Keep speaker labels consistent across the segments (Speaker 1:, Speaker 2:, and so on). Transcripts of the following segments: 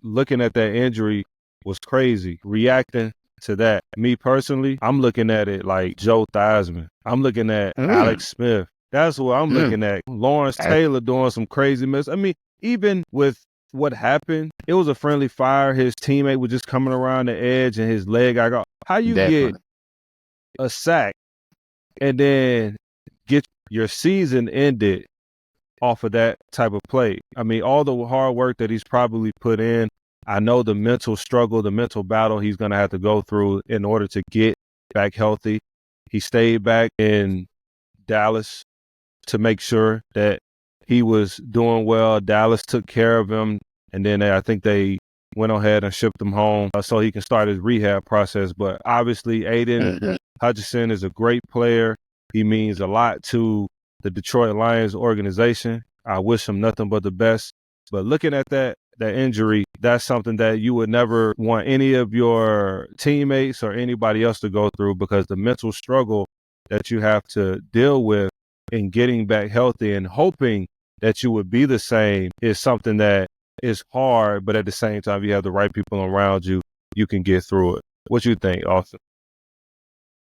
Speaker 1: looking at that injury was crazy. Reacting to that, me personally, I'm looking at it like Joe Theismann. I'm looking at
Speaker 2: Mm,
Speaker 1: Alex Smith. That's what I'm
Speaker 2: mm.
Speaker 1: looking at. Lawrence
Speaker 2: That's
Speaker 1: Taylor doing some crazy mess. I mean, even with what happened, it was a friendly fire. His teammate was just coming around the edge and his leg got off. How you get
Speaker 2: definitely.
Speaker 1: a sack and then get your season ended off of that type of play? I mean, all the hard work that he's probably put in, I know the mental struggle, the mental battle he's going to have to go through in order to get back healthy. He stayed back in Dallas to make sure that he was doing well. Dallas took care of him, and then I think they went ahead and shipped him home so he can start his rehab process. But obviously, Aiden
Speaker 2: Mhm.
Speaker 1: Hutchinson is a great player. He means a lot to the Detroit Lions organization. I wish him nothing but the best. But looking at that injury, that's something that you would never want any of your teammates or anybody else to go through, because the mental struggle that you have to deal with in getting back healthy and hoping that you would be the same is something that is hard, but at the same time, if you have the right people around you, you can get through it. What you think, Austin?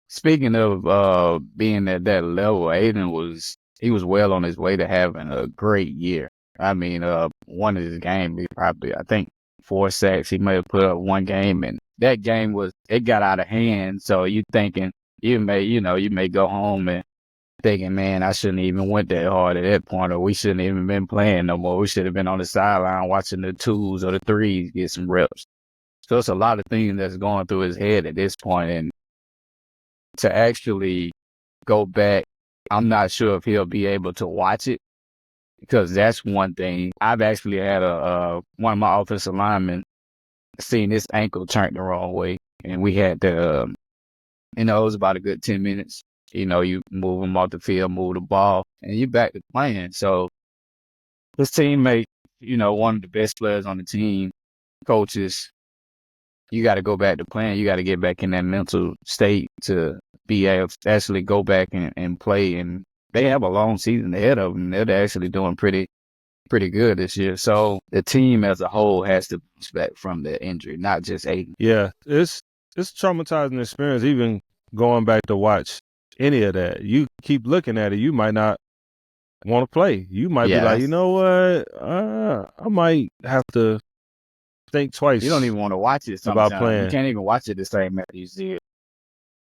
Speaker 2: Speaking of being at that level, he was well on his way to having a great year. I mean, one of his games, he probably, I think, 4 sacks. He may have put up one game, and that game it got out of hand. So you thinking you may go home and thinking, man, I shouldn't even went that hard at that point, or we shouldn't even been playing no more. We should have been on the sideline watching the twos or the threes get some reps. So it's a lot of things that's going through his head at this point, and to actually go back, I'm not sure if he'll be able to watch it, because that's one thing. I've actually had one of my offensive linemen seen his ankle turned the wrong way, and we had to, it was about a good 10 minutes. You move him off the field, move the ball, and you back to playing. So his teammate, one of the best players on the team, coaches, you got to go back to playing. You got to get back in that mental state to be able to actually go back and play. And they have a long season ahead of them. They're actually doing pretty good this year. So the team as a whole has to bounce back from the injury, not just Aiden.
Speaker 1: Yeah, it's a traumatizing experience, even going back to watch any of that. You keep looking at it, you might not want to play. You might be
Speaker 2: Yeah,
Speaker 1: like, you know what, I might have to think
Speaker 2: you don't
Speaker 1: twice
Speaker 2: even want to watch it
Speaker 1: about
Speaker 2: sometimes. You
Speaker 1: playing.
Speaker 2: can't even watch it the same as you see it.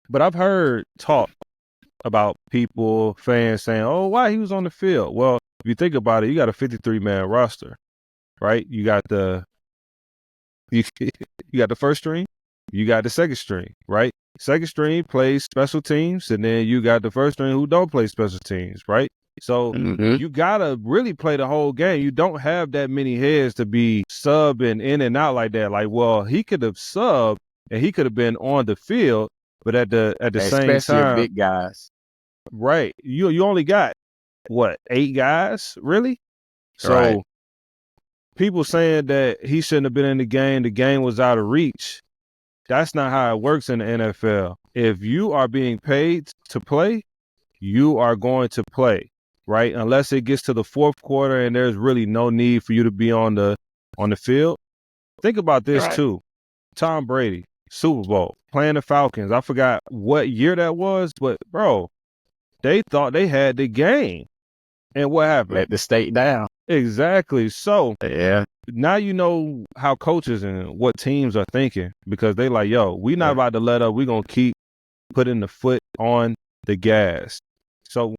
Speaker 1: But I've heard talk about people, fans saying, "Oh, why he was on the field?" Well, if you think about it, you got a 53-man roster, right? You, you got the first string, you got the second string, right? Second string plays special teams, and then you got the first string who don't play special teams, right? So
Speaker 2: Mm-hmm.
Speaker 1: you gotta really play the whole game. You don't have that many heads to be subbing in and out like that. Like, well, he could have subbed and he could have been on the field, but at the same
Speaker 2: Especially your
Speaker 1: time,
Speaker 2: big guys.
Speaker 1: right? You only got what, 8 guys, really?
Speaker 2: Right.
Speaker 1: So people saying that he shouldn't have been in the game was out of reach. That's not how it works in the NFL. If you are being paid to play, you are going to play, right? Unless it gets to the fourth quarter and there's really no need for you to be on the field. Think about this
Speaker 2: Right.
Speaker 1: too. Tom Brady, Super Bowl, playing the Falcons. I forgot what year that was, but bro, they thought they had the game. And what happened?
Speaker 2: Let the state down.
Speaker 1: Exactly. So
Speaker 2: Yeah.
Speaker 1: now you know how coaches and what teams are thinking, because they like, yo, we not about to let up. We're going to keep putting the foot on the gas. So